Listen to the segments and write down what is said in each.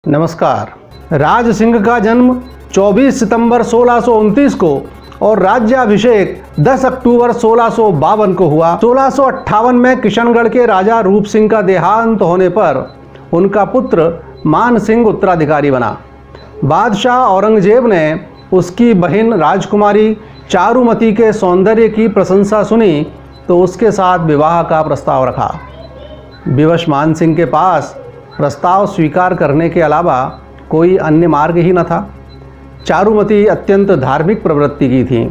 नमस्कार। राज सिंह का जन्म 24 सितंबर 1629 को और राज्याभिषेक 10 अक्टूबर 1652 को हुआ। 1658 में किशनगढ़ के राजा रूप सिंह का देहांत होने पर उनका पुत्र मान सिंह उत्तराधिकारी बना। बादशाह औरंगजेब ने उसकी बहन राजकुमारी चारुमती के सौंदर्य की प्रशंसा सुनी तो उसके साथ विवाह का प्रस्ताव रखा। विवश मान सिंह के पास प्रस्ताव स्वीकार करने के अलावा कोई अन्य मार्ग ही न था। चारुमती अत्यंत धार्मिक प्रवृत्ति की थी।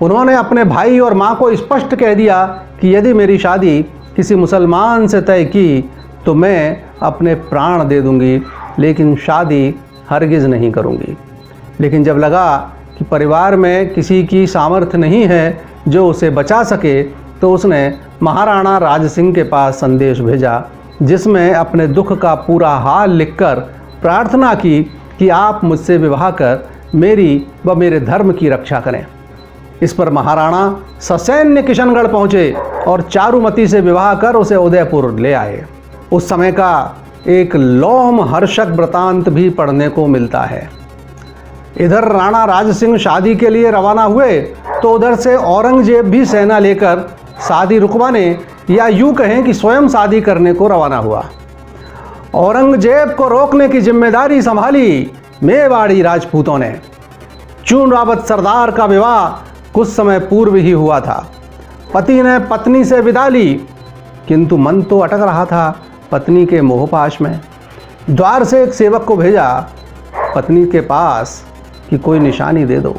उन्होंने अपने भाई और माँ को स्पष्ट कह दिया कि यदि मेरी शादी किसी मुसलमान से तय की तो मैं अपने प्राण दे दूंगी, लेकिन शादी हरगिज़ नहीं करूंगी। लेकिन जब लगा कि परिवार में किसी की सामर्थ्य नहीं है जो उसे बचा सके, तो उसने महाराणा राज सिंह के पास संदेश भेजा, जिसमें अपने दुख का पूरा हाल लिखकर प्रार्थना की कि आप मुझसे विवाह कर मेरी व मेरे धर्म की रक्षा करें। इस पर महाराणा ससैन्य किशनगढ़ पहुँचे और चारुमती से विवाह कर उसे उदयपुर ले आए। उस समय का एक लोमहर्षक वृतांत भी पढ़ने को मिलता है। इधर राणा राज सिंह शादी के लिए रवाना हुए तो उधर से औरंगजेब भी सेना लेकर शादी रुकवाने या यूं कहें कि स्वयं शादी करने को रवाना हुआ। औरंगजेब को रोकने की जिम्मेदारी संभाली मेवाड़ी राजपूतों ने। चून रावत सरदार का विवाह कुछ समय पूर्व ही हुआ था। पति ने पत्नी से विदा ली, किंतु मन तो अटक रहा था पत्नी के मोहपाश में। द्वार से एक सेवक को भेजा पत्नी के पास कि कोई निशानी दे दो।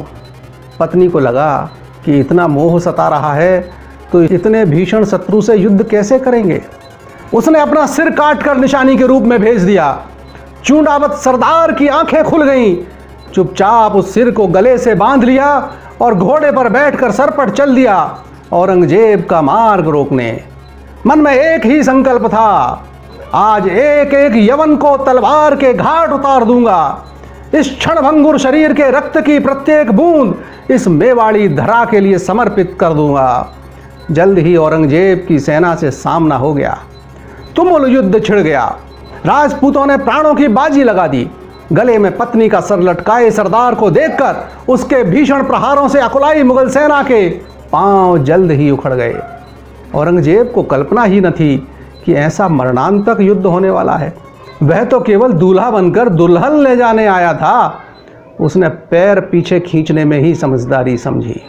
पत्नी को लगा कि इतना मोह सता रहा है तो इतने भीषण शत्रु से युद्ध कैसे करेंगे। उसने अपना सिर काटकर निशानी के रूप में भेज दिया। चूंडावत सरदार की आंखें खुल गईं। चुपचाप उस सिर को गले से बांध लिया और घोड़े पर बैठकर सरपट चल दिया औरंगजेब का मार्ग रोकने। मन में एक ही संकल्प था, आज एक एक यवन को तलवार के घाट उतार दूंगा। इस क्षणभंगुर शरीर के रक्त की प्रत्येक बूंद इस मेवाड़ी धरा के लिए समर्पित कर दूंगा। जल्द ही औरंगजेब की सेना से सामना हो गया। तुमुल युद्ध छिड़ गया। राजपूतों ने प्राणों की बाजी लगा दी। गले में पत्नी का सर लटकाए सरदार को देखकर उसके भीषण प्रहारों से अकुलाई मुगल सेना के पांव जल्द ही उखड़ गए। औरंगजेब को कल्पना ही न थी कि ऐसा मरणांतक युद्ध होने वाला है। वह तो केवल दूल्हा बनकर दुल्हन ले जाने आया था। उसने पैर पीछे खींचने में ही समझदारी समझी।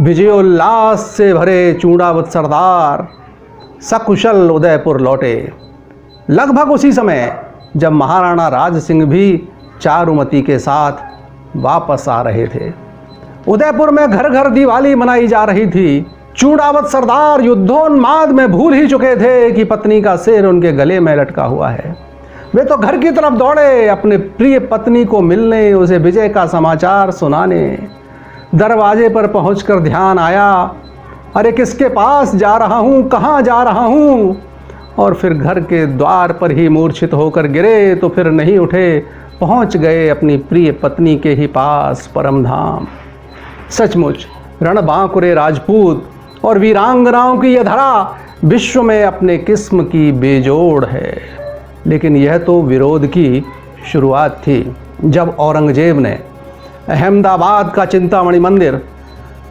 विजयोल्लास से भरे चूंडावत सरदार सकुशल उदयपुर लौटे। लगभग उसी समय जब महाराणा राज सिंह भी चारुमती के साथ वापस आ रहे थे। उदयपुर में घर घर दिवाली मनाई जा रही थी। चूंडावत सरदार युद्धोन्माद में भूल ही चुके थे कि पत्नी का सिर उनके गले में लटका हुआ है। वे तो घर की तरफ दौड़े अपने प्रिय पत्नी को मिलने, उसे विजय का समाचार सुनाने। दरवाजे पर पहुंचकर ध्यान आया, अरे किसके पास जा रहा हूं, कहां जा रहा हूं। और फिर घर के द्वार पर ही मूर्छित होकर गिरे तो फिर नहीं उठे। पहुंच गए अपनी प्रिय पत्नी के ही पास परम धाम। सचमुच रणबांकुरे राजपूत और वीरांगनाओं की यह धरा विश्व में अपने किस्म की बेजोड़ है। लेकिन यह तो विरोध की शुरुआत थी। जब औरंगजेब ने अहमदाबाद का चिंतामणि मंदिर,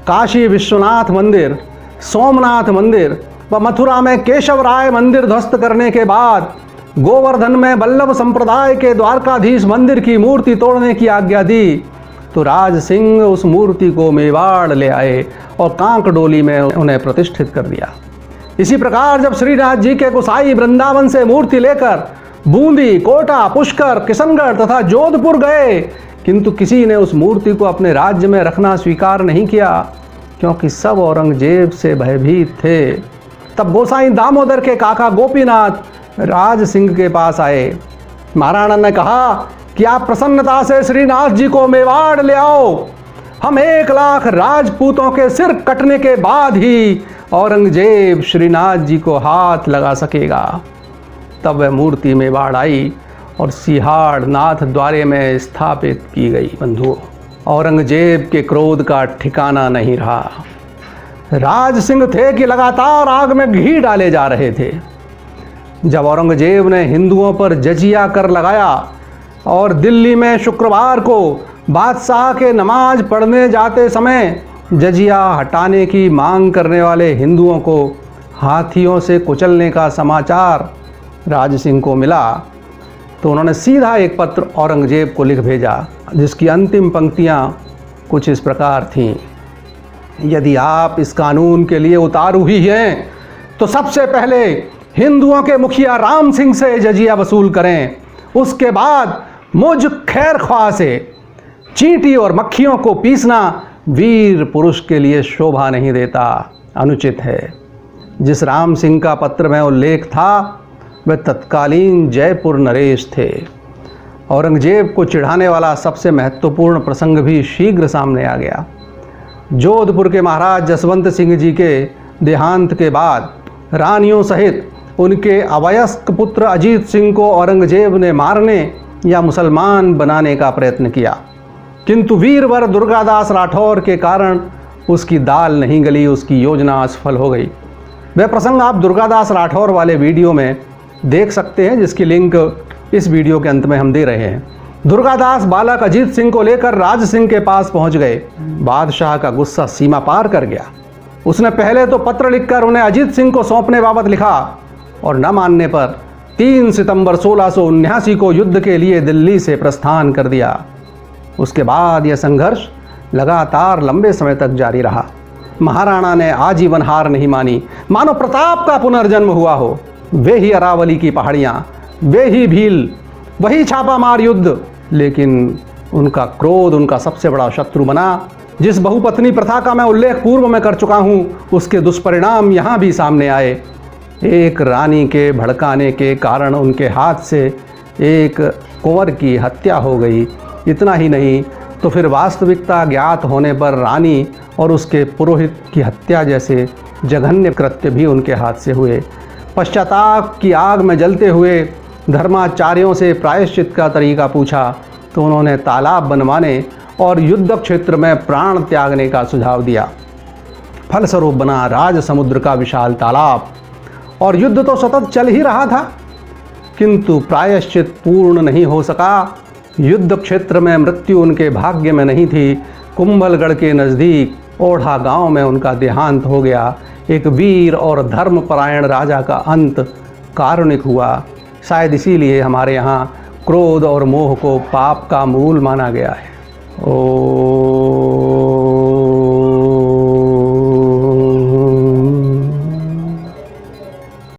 काशी विश्वनाथ मंदिर, सोमनाथ मंदिर व मथुरा में केशव राय मंदिर ध्वस्त करने के बाद गोवर्धन में वल्लभ संप्रदाय के द्वारकाधीश मंदिर की मूर्ति तोड़ने की आज्ञा दी, तो राज सिंह उस मूर्ति को मेवाड़ ले आए और कांक डोली में उन्हें प्रतिष्ठित कर दिया। इसी प्रकार जब श्रीनाथ जी के गोसाई वृंदावन से मूर्ति लेकर बूंदी, कोटा, पुष्कर, किशनगढ़ तथा जोधपुर गए, किंतु किसी ने उस मूर्ति को अपने राज्य में रखना स्वीकार नहीं किया, क्योंकि सब औरंगजेब से भयभीत थे। तब गोसाई दामोदर के काका गोपीनाथ राज सिंह के पास आए। महाराणा ने कहा कि आप प्रसन्नता से श्रीनाथ जी को मेवाड़ ले आओ। हम 1 लाख राजपूतों के सिर कटने के बाद ही औरंगजेब श्रीनाथ जी को हाथ लगा सकेगा। तब वह मूर्ति मेवाड़ आई और सिहाड़ नाथ द्वारे में स्थापित की गई। बंधुओं, औरंगजेब के क्रोध का ठिकाना नहीं रहा। राज सिंह थे कि लगातार आग में घी डाले जा रहे थे। जब औरंगजेब ने हिंदुओं पर जजिया कर लगाया और दिल्ली में शुक्रवार को बादशाह के नमाज पढ़ने जाते समय जजिया हटाने की मांग करने वाले हिंदुओं को हाथियों से कुचलने का समाचार राज सिंह को मिला तो उन्होंने सीधा एक पत्र औरंगजेब को लिख भेजा, जिसकी अंतिम पंक्तियां कुछ इस प्रकार थीं। यदि आप इस कानून के लिए उतारू ही हैं तो सबसे पहले हिंदुओं के मुखिया राम सिंह से जजिया वसूल करें, उसके बाद मुझ खैर ख्वाह से चींटी और मक्खियों को पीसना वीर पुरुष के लिए शोभा नहीं देता, अनुचित है। जिस राम सिंह का पत्र में उल्लेख था वह तत्कालीन जयपुर नरेश थे। औरंगजेब को चिढ़ाने वाला सबसे महत्वपूर्ण प्रसंग भी शीघ्र सामने आ गया। जोधपुर के महाराज जसवंत सिंह जी के देहांत के बाद रानियों सहित उनके अवयस्क पुत्र अजीत सिंह को औरंगजेब ने मारने या मुसलमान बनाने का प्रयत्न किया, किंतु वीरवर दुर्गादास राठौर के कारण उसकी दाल नहीं गली, उसकी योजना असफल हो गई। वह प्रसंग आप दुर्गादास राठौर वाले वीडियो में देख सकते हैं, जिसकी लिंक इस वीडियो के अंत में हम दे रहे हैं। दुर्गादास बालक अजीत सिंह को लेकर राज सिंह के पास पहुंच गए। बादशाह का गुस्सा सीमा पार कर गया। उसने पहले तो पत्र लिखकर उन्हें अजीत सिंह को सौंपने बाबत लिखा और न मानने पर 3 सितंबर 1679 को युद्ध के लिए दिल्ली से प्रस्थान कर दिया। उसके बाद यह संघर्ष लगातार लंबे समय तक जारी रहा। महाराणा ने आजीवन हार नहीं मानी, मानो प्रताप का पुनर्जन्म हुआ हो। वे ही अरावली की पहाड़ियाँ, वे ही भील, वही छापामार युद्ध, लेकिन उनका क्रोध उनका सबसे बड़ा शत्रु बना। जिस बहुपत्नी प्रथा का मैं उल्लेख पूर्व में कर चुका हूँ, उसके दुष्परिणाम यहाँ भी सामने आए। एक रानी के भड़काने के कारण उनके हाथ से एक कुंवर की हत्या हो गई। इतना ही नहीं तो फिर वास्तविकता ज्ञात होने पर रानी और उसके पुरोहित की हत्या जैसे जघन्य कृत्य भी उनके हाथ से हुए। पश्चाताप की आग में जलते हुए धर्माचार्यों से प्रायश्चित का तरीका पूछा तो उन्होंने तालाब बनवाने और युद्ध क्षेत्र में प्राण त्यागने का सुझाव दिया। फलस्वरूप बना राज समुद्र का विशाल तालाब और युद्ध तो सतत चल ही रहा था, किंतु प्रायश्चित पूर्ण नहीं हो सका। युद्ध क्षेत्र में मृत्यु उनके भाग्य में नहीं थी। कुंभलगढ़ के नज़दीक ओढ़ा गांव में उनका देहांत हो गया। एक वीर और धर्मपरायण राजा का अंत कारुणिक हुआ। शायद इसीलिए हमारे यहाँ क्रोध और मोह को पाप का मूल माना गया है।